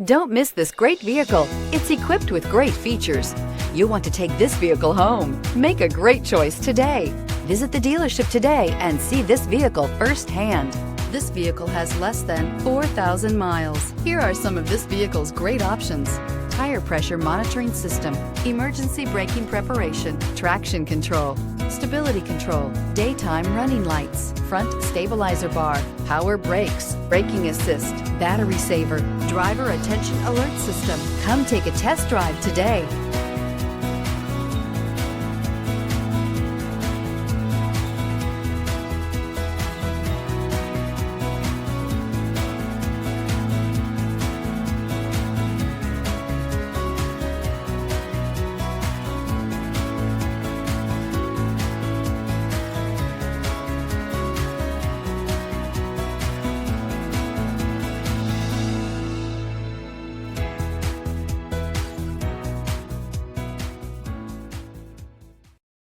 Don't miss this great vehicle. It's equipped with great features. You'll want to take this vehicle home. Make a great choice today. Visit the dealership today and see this vehicle firsthand. This vehicle has less than 4,000 miles. Here are some of this vehicle's great options: tire pressure monitoring system, emergency braking preparation, traction control, stability control, daytime running lights, front stabilizer bar, power brakes, braking assist, battery saver, driver attention alert system. Come take a test drive today.